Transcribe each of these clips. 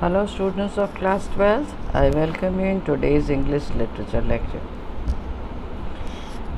Hello students of class 12th, I welcome you in today's English literature lecture.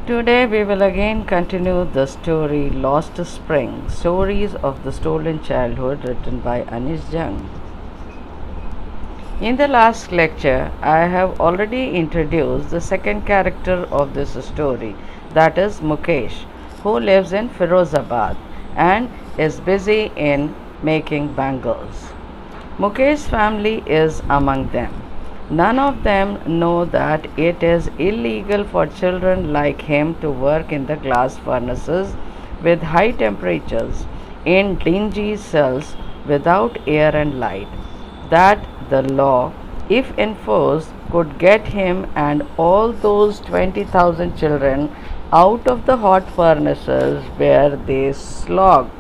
Today we will again continue the story Lost Spring, Stories of the Stolen Childhood, written by Anish Jung. In the last lecture, I have already introduced the second character of this story, that is Mukesh, who lives in Firozabad and is busy in making bangles. Mukesh's family is among them. None of them know that it is illegal for children like him to work in the glass furnaces with high temperatures in dingy cells without air and light. That the law, if enforced, could get him and all those 20,000 children out of the hot furnaces where they slogged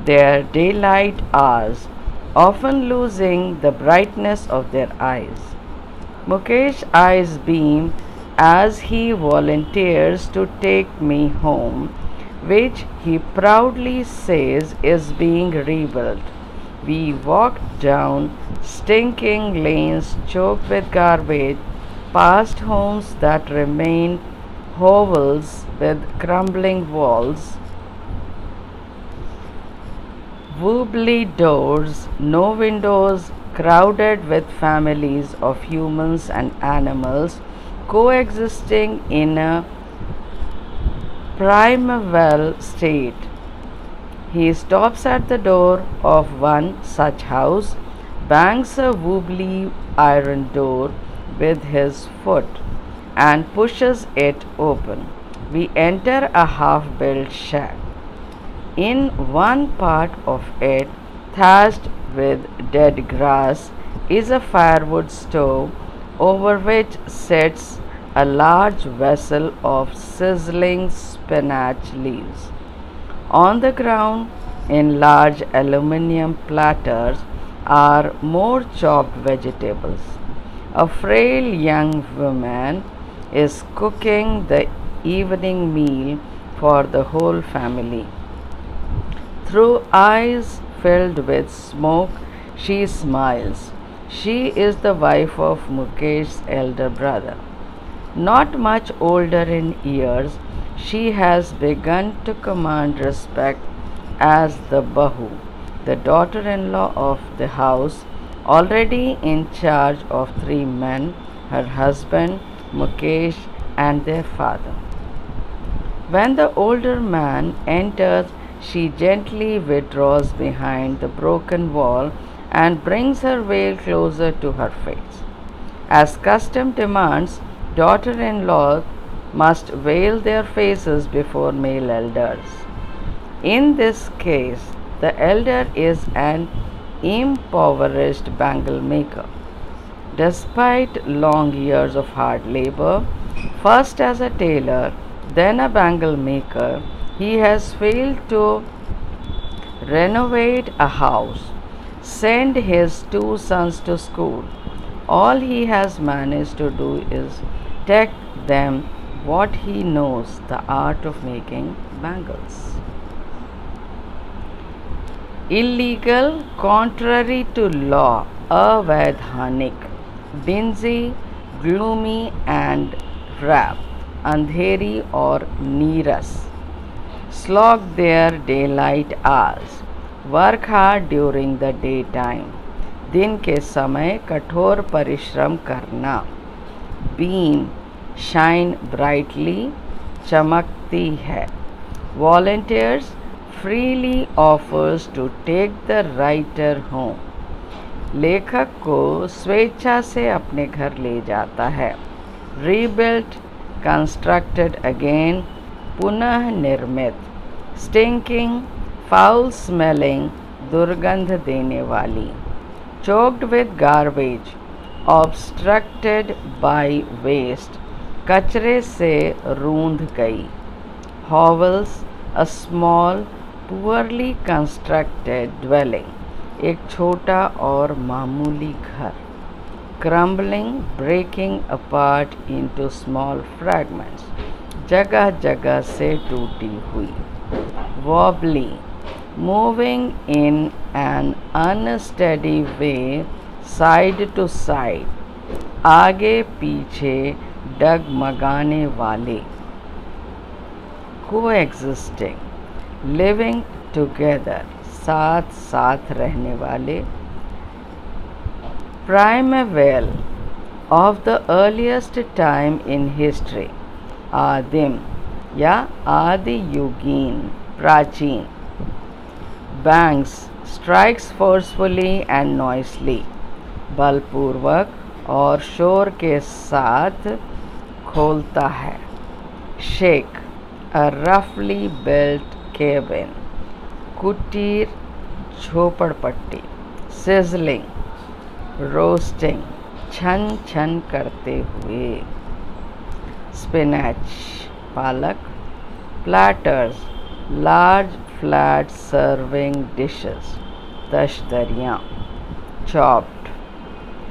their daylight hours, often losing the brightness of their eyes. Mukesh's eyes beam as he volunteers to take me home, which he proudly says is being rebuilt. We walk down stinking lanes choked with garbage, past homes that remain hovels with crumbling walls, wobbly doors, no windows, crowded with families of humans and animals coexisting in a primeval state. He stops at the door of one such house, bangs a wobbly iron door with his foot, and pushes it open. We enter a half-built shack. In one part of it, thatched with dead grass, is a firewood stove over which sits a large vessel of sizzling spinach leaves. On the ground, in large aluminium platters, are more chopped vegetables. A frail young woman is cooking the evening meal for the whole family. Through eyes filled with smoke, she smiles. She is the wife of Mukesh's elder brother. Not much older in years, she has begun to command respect as the Bahu, the daughter-in-law of the house, already in charge of 3 men, her husband, Mukesh, and their father. When the older man enters, she gently withdraws behind the broken wall and brings her veil closer to her face. As custom demands, daughter-in-laws must veil their faces before male elders. In this case, the elder is an impoverished bangle maker. Despite long years of hard labor, first as a tailor, then a bangle maker, he has failed to renovate a house, send his 2 sons to school. All he has managed to do is teach them what he knows, the art of making bangles. Illegal, contrary to law, avaidhanik, dingy, gloomy and wrapped, andheri or neeras, slog their daylight hours, work hard during the daytime, दिन के समय कठोर परिश्रम करना, beam, shine brightly, चमकती है, volunteers, freely offers to take the writer home, लेखक को स्वेच्छा से अपने घर ले जाता है, rebuilt, constructed again, पुनः निर्मित, stinking, foul smelling, दुर्गंध देने वाली, choked with garbage, obstructed by waste, कचरे से रूंध गई, hovels, a small, poorly constructed dwelling, एक छोटा और मामूली घर, crumbling, breaking apart into small fragments, जगह जगह से टूटी हुई, wobbly, moving in an unsteady way side to side, आगे पीछे डगमगाने वाले, कोएग्जिस्टिंग, लिविंग टुगेदर, साथ साथ रहने वाले, primeval, of the earliest time in history, आदिम या आदि युगीन, प्राचीन, bangs, strikes forcefully and noisily, बलपूर्वक और शोर के साथ खोलता है, shake, a roughly built cabin, कुटीर झोपड़पट्टी, sizzling, रोस्टिंग, छन छन करते हुए, स्पिनच, पालक, platters, large flat serving dishes, तश्तरियाँ, चॉप्ड,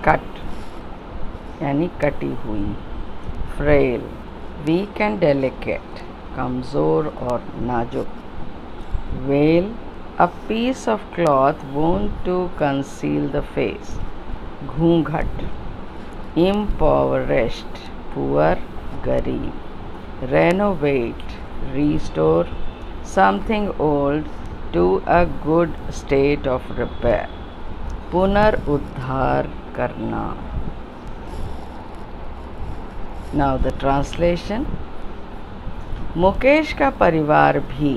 कट यानी कटी हुई, फ्रेल, वीक एंड डेलिकेट, कमज़ोर और नाजुक, well, a piece of cloth worn to conceal the face, घूंघट, impoverished, पुअर, गरीब, renovate, restore something old to a good state of repair, पुनर्उद्धार करना. Now the translation. मुकेश का परिवार भी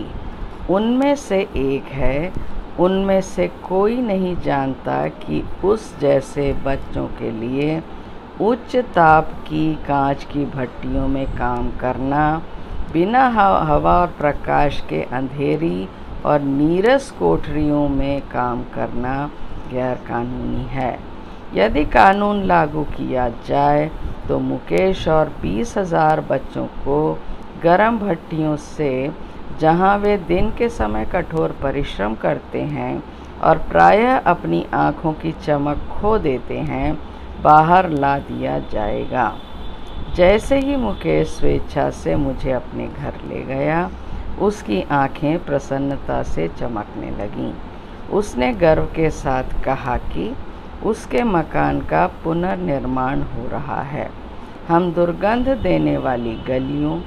उनमें से एक है. उनमें से कोई नहीं जानता कि उस जैसे बच्चों के लिए उच्च ताप की कांच की भट्टियों में काम करना, बिना हवा और प्रकाश के अंधेरी और नीरस कोठरियों में काम करना गैरकानूनी है. यदि कानून लागू किया जाए तो मुकेश और 20,000 बच्चों को गर्म भट्टियों से, जहां वे दिन के समय कठोर परिश्रम करते हैं और प्रायः अपनी आँखों की चमक खो देते हैं, बाहर ला दिया जाएगा. जैसे ही मुकेश स्वेच्छा से मुझे अपने घर ले गया, उसकी आँखें प्रसन्नता से चमकने लगीं. उसने गर्व के साथ कहा कि उसके मकान का पुनर्निर्माण हो रहा है. हम दुर्गंध देने वाली गलियों,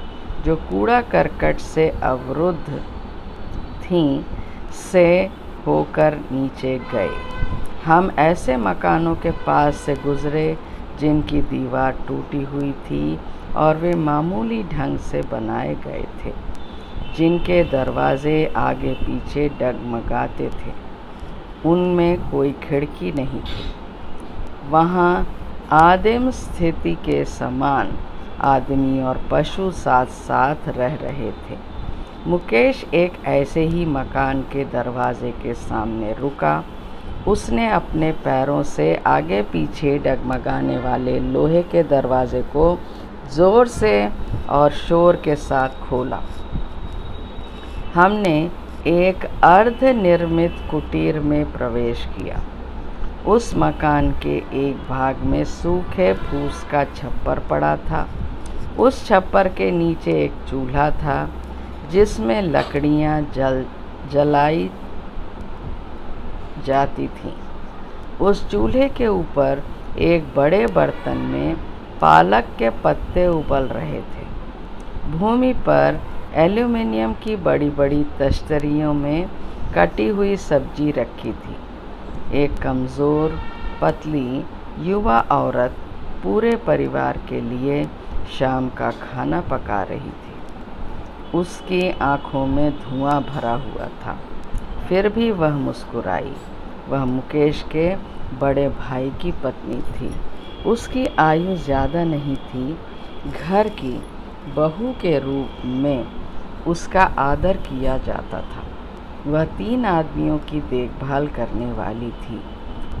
जो कूड़ा करकट से अवरुद्ध थीं, से होकर नीचे गए. हम ऐसे मकानों के पास से गुज़रे जिनकी दीवार टूटी हुई थी और वे मामूली ढंग से बनाए गए थे, जिनके दरवाजे आगे पीछे डगमगाते थे. उनमें कोई खिड़की नहीं थी. वहाँ आदिम स्थिति के समान आदमी और पशु साथ साथ रह रहे थे. मुकेश एक ऐसे ही मकान के दरवाजे के सामने रुका. उसने अपने पैरों से आगे पीछे डगमगाने वाले लोहे के दरवाजे को ज़ोर से और शोर के साथ खोला. हमने एक अर्ध निर्मित कुटीर में प्रवेश किया. उस मकान के एक भाग में सूखे फूस का छप्पर पड़ा था. उस छप्पर के नीचे एक चूल्हा था जिसमें लकड़ियाँ जलाई जाती थीं. उस चूल्हे के ऊपर एक बड़े बर्तन में पालक के पत्ते उबल रहे थे. भूमि पर एल्युमिनियम की बड़ी बड़ी तश्तरियों में कटी हुई सब्जी रखी थी. एक कमज़ोर पतली युवा औरत पूरे परिवार के लिए शाम का खाना पका रही थी. उसकी आँखों में धुआं भरा हुआ था, फिर भी वह मुस्कुराई. वह मुकेश के बड़े भाई की पत्नी थी. उसकी आयु ज़्यादा नहीं थी. घर की बहू के रूप में उसका आदर किया जाता था. वह 3 आदमियों की देखभाल करने वाली थी.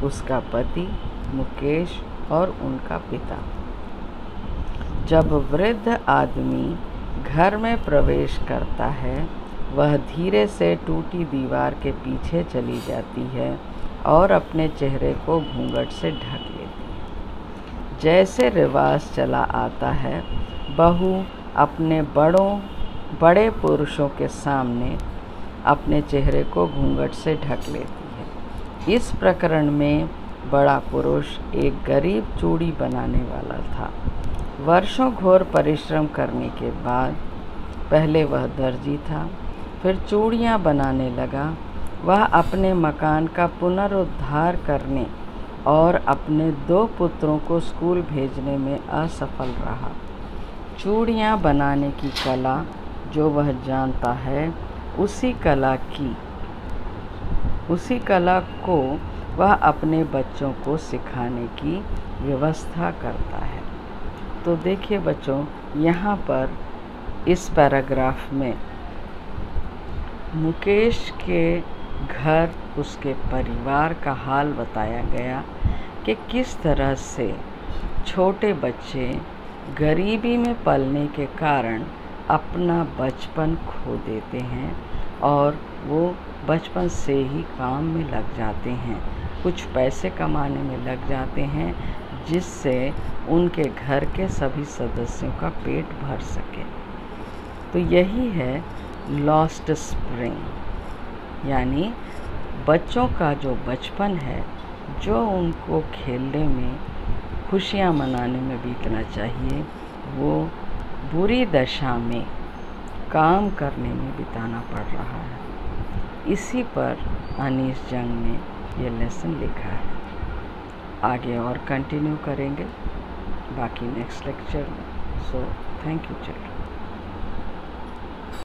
उसका पति, मुकेश और उनका पिता. जब वृद्ध आदमी घर में प्रवेश करता है, वह धीरे से टूटी दीवार के पीछे चली जाती है और अपने चेहरे को घूंघट से ढक लेती है. जैसे रिवाज चला आता है, बहू अपने बड़े पुरुषों के सामने अपने चेहरे को घूंघट से ढक लेती है. इस प्रकरण में बड़ा पुरुष एक गरीब चूड़ी बनाने वाला था। वर्षों घोर परिश्रम करने के बाद पहले वह दर्जी था, फिर चूड़ियाँ बनाने लगा। वह अपने मकान का पुनरुद्धार करने और अपने 2 पुत्रों को स्कूल भेजने में असफल रहा। चूड़ियाँ बनाने की कला जो वह जानता है, उसी कला को वह अपने बच्चों को सिखाने की व्यवस्था करता है। तो देखिए बच्चों, यहाँ पर इस पैराग्राफ में मुकेश के घर, उसके परिवार का हाल बताया गया कि किस तरह से छोटे बच्चे गरीबी में पलने के कारण अपना बचपन खो देते हैं और वो बचपन से ही काम में लग जाते हैं, कुछ पैसे कमाने में लग जाते हैं, जिससे उनके घर के सभी सदस्यों का पेट भर सके। तो यही है लॉस्ट स्प्रिंग, यानी बच्चों का जो बचपन है, जो उनको खेलने में, खुशियाँ मनाने में बीतना चाहिए, वो बुरी दशा में काम करने में बिताना पड़ रहा है। इसी पर अनीस जंग ने ये लेसन लिखा है। आगे और कंटिन्यू करेंगे बाकी नेक्स्ट लेक्चर में। So thank you children.